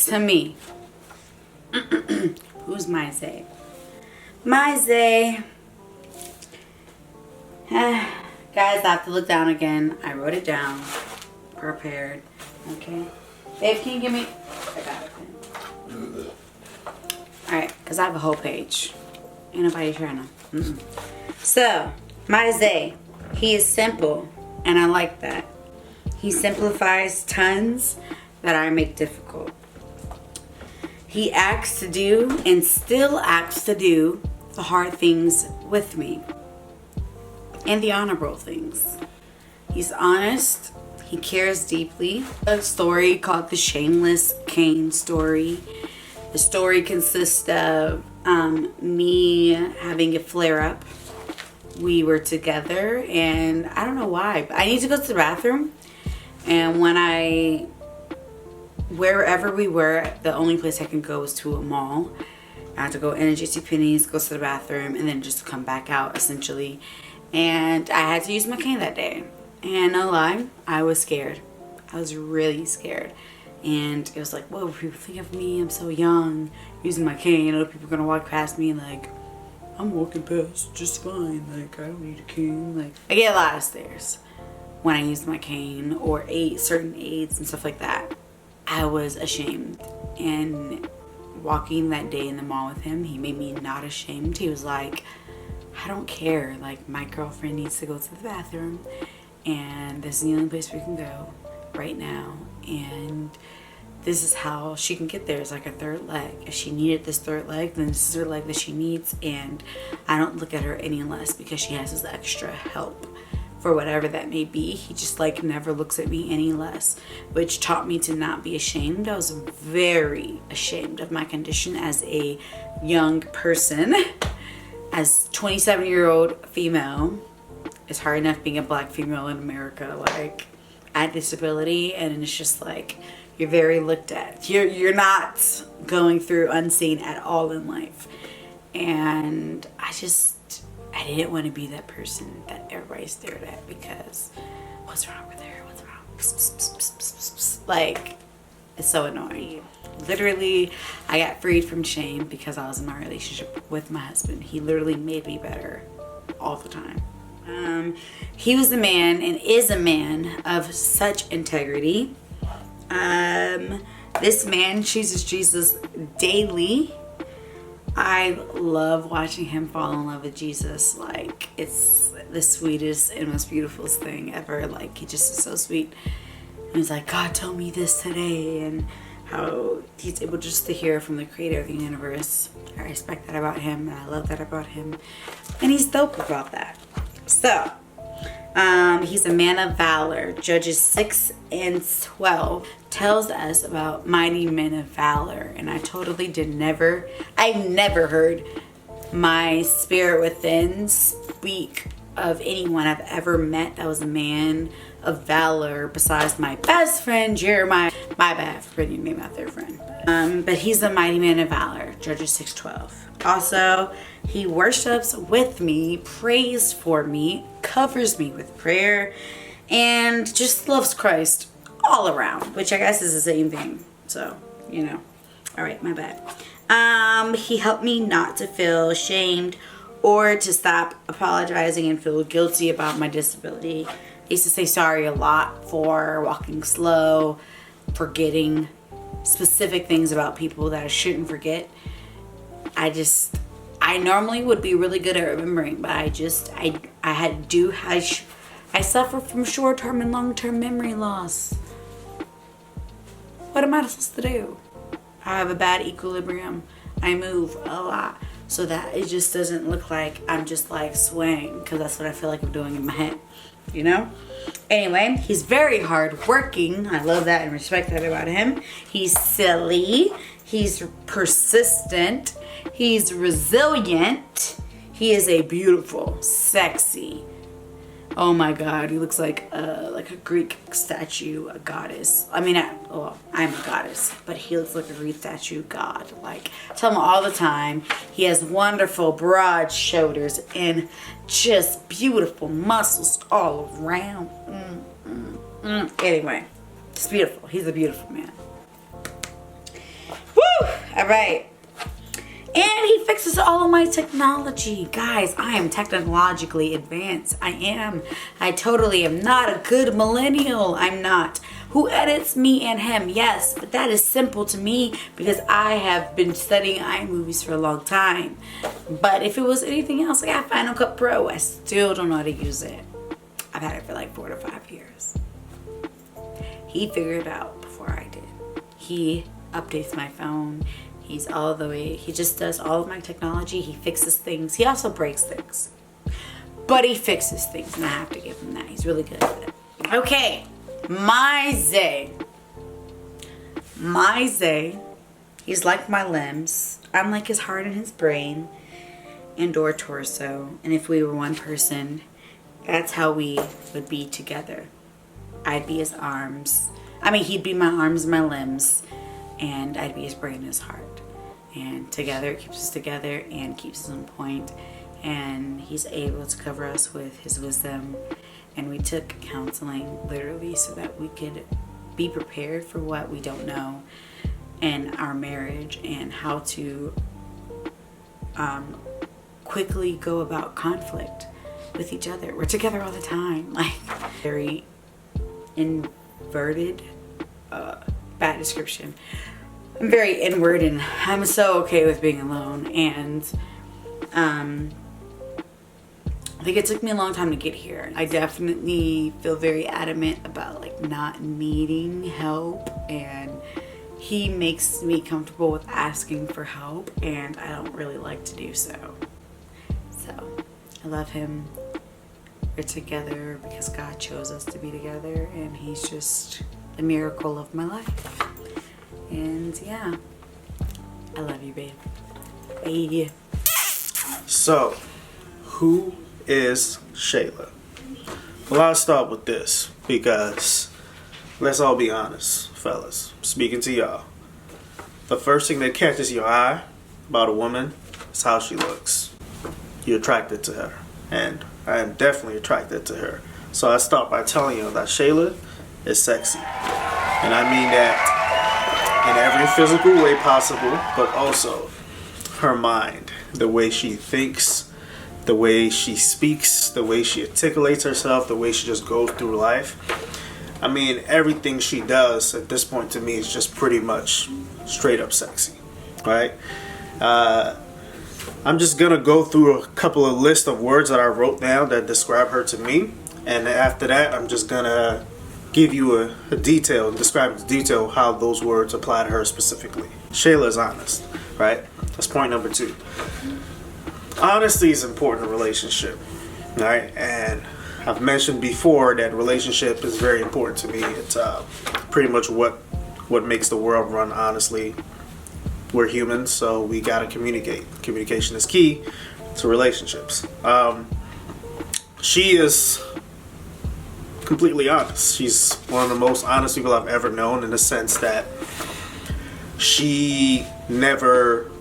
to me. Who's my Zay? My Zay. Guys, I have to look down again. I wrote it down. Prepared. Okay. Babe, can you give me... I got it. Alright, because I have a whole page. Ain't nobody trying to... So, my Zay. He is simple. And I like that. He simplifies tons that I make difficult. He acts to do and still acts to do the hard things with me. And the honorable things. He's honest. He cares deeply. A story called the Shameless Cain story. The story consists of me having a flare-up. We were together and I don't know why, but I need to go to the bathroom. And wherever we were, the only place I can go was to a mall. I had to go in and JCPenney's, go to the bathroom, and then just come back out essentially. And I had to use my cane that day. And no lie, I was scared. I was really scared. And it was like, whoa, people think of me, I'm so young, using my cane. Other people are gonna walk past me and like, I'm walking past just fine. Like, I don't need a cane. Like, I get a lot of stares when I use my cane or certain aids and stuff like that. I was ashamed. And walking that day in the mall with him, he made me not ashamed. He was like, I don't care. Like, my girlfriend needs to go to the bathroom. And this is the only place we can go right now. And this is how she can get there. It's like a third leg. If she needed this third leg, then this is her leg that she needs. And I don't look at her any less because she has this extra help for whatever that may be. He just like never looks at me any less, which taught me to not be ashamed. I was very ashamed of my condition as a young person. As 27-year-old female, it's hard enough being a black female in America, like at disability, and it's just like you're very looked at. You're not going through unseen at all in life. And I didn't want to be that person that everybody stared at because what's wrong with her? What's wrong? Psst, psst, psst, psst, psst, psst. Like, it's so annoying. Literally, I got freed from shame because I was in my relationship with my husband. He literally made me better all the time. He was a man and is a man of such integrity. This man chooses Jesus daily. I love watching him fall in love with Jesus. Like, it's the sweetest and most beautiful thing ever. Like, he just is so sweet. And he's like, God told me this today, and how he's able just to hear from the creator of the universe. I respect that about him, and I love that about him. And he's dope about that. So, he's a man of valor. Judges 6 and 12 tells us about mighty men of valor. And I totally I've never heard my spirit within speak of anyone I've ever met that was a man of valor besides my best friend, Jeremiah. My bad for bringing me my third friend. But he's a mighty man of valor. Judges 6:12. Also, he worships with me, prays for me, covers me with prayer, and just loves Christ all around, which I guess is the same thing. So, you know. All right, my bad. He helped me not to feel ashamed or to stop apologizing and feel guilty about my disability. I used to say sorry a lot for walking slow, forgetting specific things about people that I shouldn't forget. I normally would be really good at remembering, but I suffer from short-term and long-term memory loss. What am I supposed to do? I have a bad equilibrium. I move a lot so that it just doesn't look like I'm just like swaying, because that's what I feel like I'm doing in my head, you know? Anyway, he's very hardworking. I love that and respect that about him. He's silly. He's persistent. He's resilient. He is a beautiful, sexy, oh my God, he looks like a Greek statue, a goddess. I mean, I'm a goddess, but he looks like a Greek statue god. Like, I tell him all the time, he has wonderful broad shoulders and just beautiful muscles all around. Anyway, it's beautiful. He's a beautiful man. All right. And he fixes all of my technology. Guys, I am technologically advanced. I am. I totally am not a good millennial. I'm not. Who edits me and him? Yes, but that is simple to me because I have been studying iMovies for a long time. But if it was anything else, I got Final Cut Pro. I still don't know how to use it. I've had it for like 4 to 5 years. He figured it out before I did. He updates my phone. He's all the way, he just does all of my technology. He fixes things. He also breaks things. But he fixes things, and I have to give him that. He's really good at it. Okay, my Zay. My Zay, he's like my limbs. I'm like his heart and his brain and or torso. And if we were one person, that's how we would be together. I'd be his arms. I mean, he'd be my arms and my limbs. And I'd be his brain and his heart. And together it keeps us together and keeps us on point. And he's able to cover us with his wisdom. And we took counseling literally so that we could be prepared for what we don't know in our marriage and how to quickly go about conflict with each other. We're together all the time. Like, very inverted, bad description. I'm very inward and I'm so okay with being alone, and I think it took me a long time to get here. I definitely feel very adamant about like not needing help, and he makes me comfortable with asking for help, and I don't really like to do so. So I love him. We're together because God chose us to be together, and he's just the miracle of my life. And yeah, I love you, babe. Bye. So, who is Shayla? Well, I'll start with this because let's all be honest, fellas. I'm speaking to y'all. The first thing that catches your eye about a woman is how she looks. You're attracted to her, and I am definitely attracted to her. So I start by telling you that Shayla is sexy, and I mean that in every physical way possible, but also her mind, the way she thinks, the way she speaks, the way she articulates herself, the way she just goes through life. I mean, everything she does at this point to me is just pretty much straight up sexy, right? I'm just gonna go through a couple of lists of words that I wrote down that describe her to me, and after that I'm just gonna give you a detail and describe in detail how those words apply to her specifically. Shayla is honest, right? That's point number 2. Honesty is important in a relationship, right? And I've mentioned before that relationship is very important to me. It's pretty much what makes the world run, honestly. We're humans, so we gotta communicate. Communication is key to relationships. She is completely honest. She's one of the most honest people I've ever known, in the sense that she never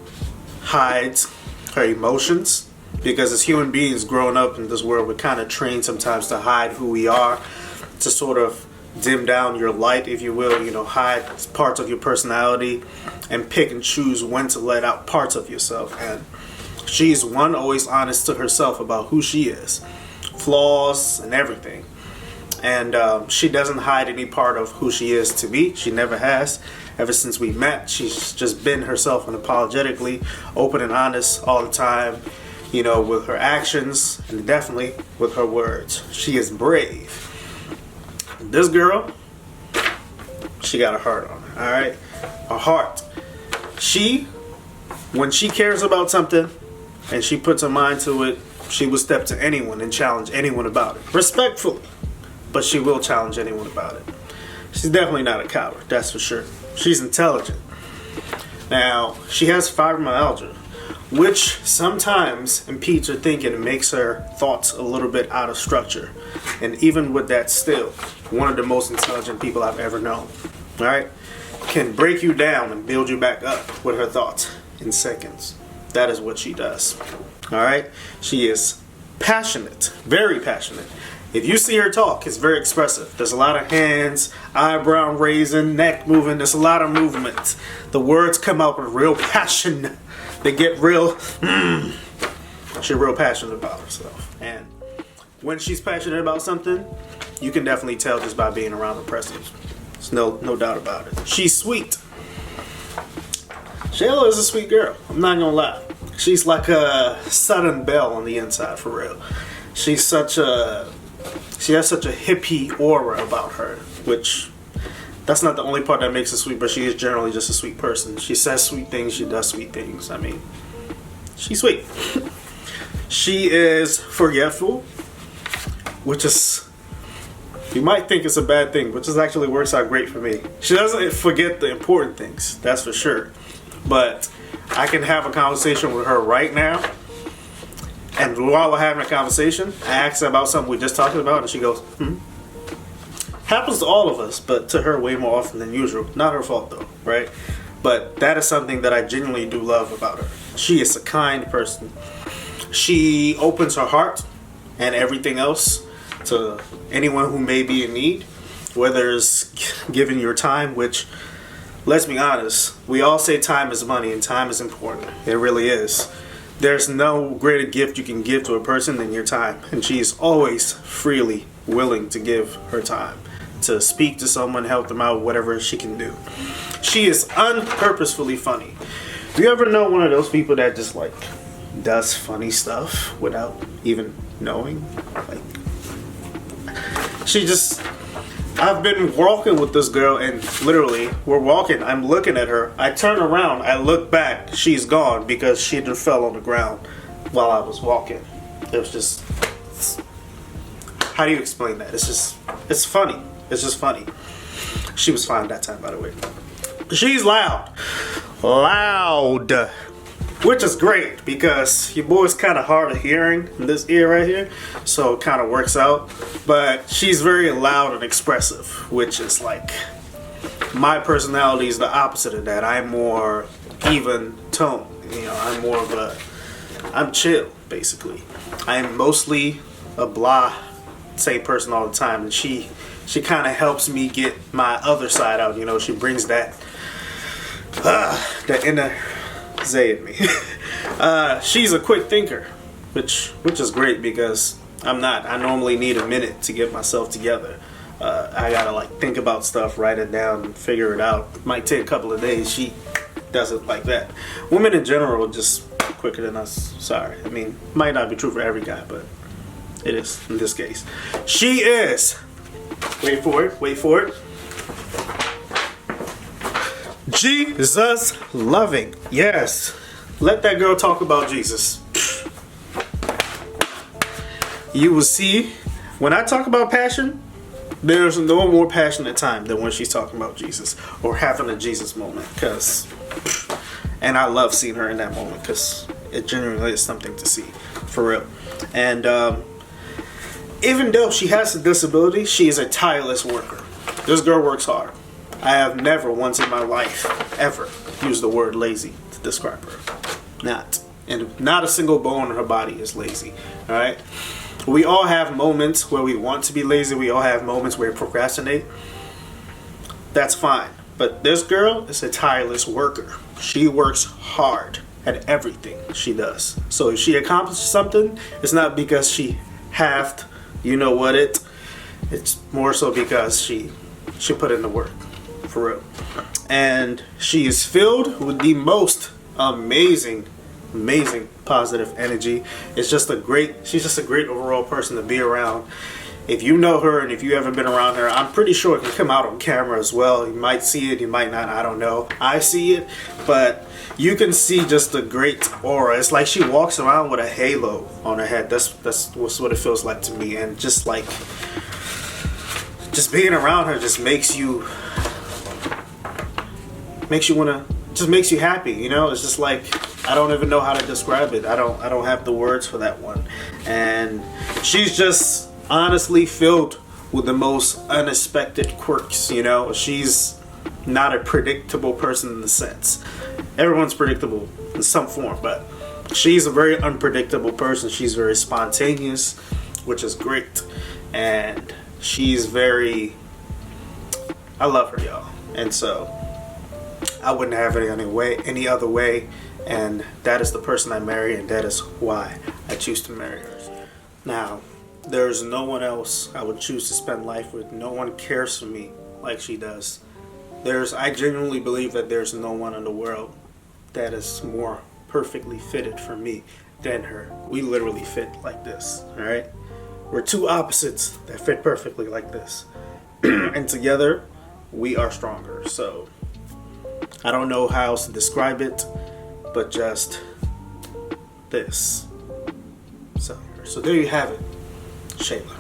hides her emotions, because as human beings growing up in this world, we're kind of trained sometimes to hide who we are, to sort of dim down your light, if you will, hide parts of your personality and pick and choose when to let out parts of yourself. And she's always honest to herself about who she is, flaws and everything. And she doesn't hide any part of who she is to me. She never has. Ever since we met, she's just been herself unapologetically, open and honest all the time, with her actions and definitely with her words. She is brave. This girl, she got a heart on her, all right? A heart. When she cares about something and she puts her mind to it, she will step to anyone and challenge anyone about it. Respectfully. But she will challenge anyone about it. She's definitely not a coward, that's for sure. She's intelligent. Now, she has fibromyalgia, which sometimes impedes her thinking and makes her thoughts a little bit out of structure. And even with that, still, one of the most intelligent people I've ever known. All right? Can break you down and build you back up with her thoughts in seconds. That is what she does. All right? She is passionate, very passionate. If you see her talk, it's very expressive. There's a lot of hands, eyebrow raising, neck moving. There's a lot of movement. The words come out with real passion. They get real, she's real passionate about herself. And when she's passionate about something, you can definitely tell just by being around the person. There's no doubt about it. She's sweet. Shayla is a sweet girl. I'm not gonna lie. She's like a Southern Belle on the inside, for real. She has such a hippie aura about her, which that's not the only part that makes her sweet, but she is generally just a sweet person. She says sweet things, she does sweet things. I mean, she's sweet. She is forgetful, which is, you might think it's a bad thing, but this actually works out great for me. She doesn't forget the important things, that's for sure. But I can have a conversation with her right now, and while we're having a conversation, I ask her about something we just talked about, and she goes, Happens to all of us, but to her way more often than usual. Not her fault though, right? But that is something that I genuinely do love about her. She is a kind person. She opens her heart and everything else to anyone who may be in need, whether it's giving your time, which, let's be honest, we all say time is money and time is important. It really is. There's no greater gift you can give to a person than your time, and she's always freely willing to give her time to speak to someone, help them out, whatever she can do. She is unpurposefully funny. Do you ever know one of those people that just like does funny stuff without even knowing? Like, she just, I've been walking with this girl, and literally we're walking, I'm looking at her, I turn around, I look back, she's gone because she just fell on the ground while I was walking. It was just, how do you explain that? It's funny. It's just funny. She was fine that time, by the way. She's loud, which is great because your boy's kind of hard of hearing in this ear right here, so it kind of works out. But she's very loud and expressive, which is like, my personality is the opposite of that. I'm more even tone. You know, I'm chill basically. I'm mostly a blah, same person all the time, and she kind of helps me get my other side out. You know, she brings that inner Zay in me. She's a quick thinker, which is great because I'm not. I normally need a minute to get myself together. I gotta like think about stuff, write it down, and figure it out. It might take a couple of days. She does it like that. Women in general are just quicker than us. Sorry, I mean, might not be true for every guy, but it is in this case. She is. Wait for it. Jesus loving. Yes. Let that girl talk about Jesus. You will see, when I talk about passion, there's no more passionate time than when she's talking about Jesus or having a Jesus moment. And I love seeing her in that moment because it genuinely is something to see, for real. And even though she has a disability, she is a tireless worker. This girl works hard. I have never once in my life ever used the word lazy to describe her. Not a single bone in her body is lazy. Alright? We all have moments where we want to be lazy. We all have moments where we procrastinate. That's fine. But this girl is a tireless worker. She works hard at everything she does. So if she accomplishes something, it's not because she halved, it's more so because she put in the work, for real. And she is filled with the most amazing positive energy. She's just a great overall person to be around. If you know her and if you haven't been around her, I'm pretty sure it can come out on camera as well. You might see it, you might not, I don't know. I see it, but you can see just a great aura. It's like she walks around with a halo on her head. That's what it feels like to me. And just being around her just makes you happy, It's just like, I don't even know how to describe it. I don't have the words for that one. And she's just honestly filled with the most unexpected quirks, She's not a predictable person in the sense. Everyone's predictable in some form, but she's a very unpredictable person. She's very spontaneous, which is great. and she's very, I love her, y'all, and so I wouldn't have it any other way, and that is the person I marry, and that is why I choose to marry her. Now, there's no one else I would choose to spend life with. No one cares for me like she does. I genuinely believe that there's no one in the world that is more perfectly fitted for me than her. We literally fit like this, all right? We're two opposites that fit perfectly like this. And together, we are stronger. So, I don't know how else to describe it, but just this. So there you have it, Shayla.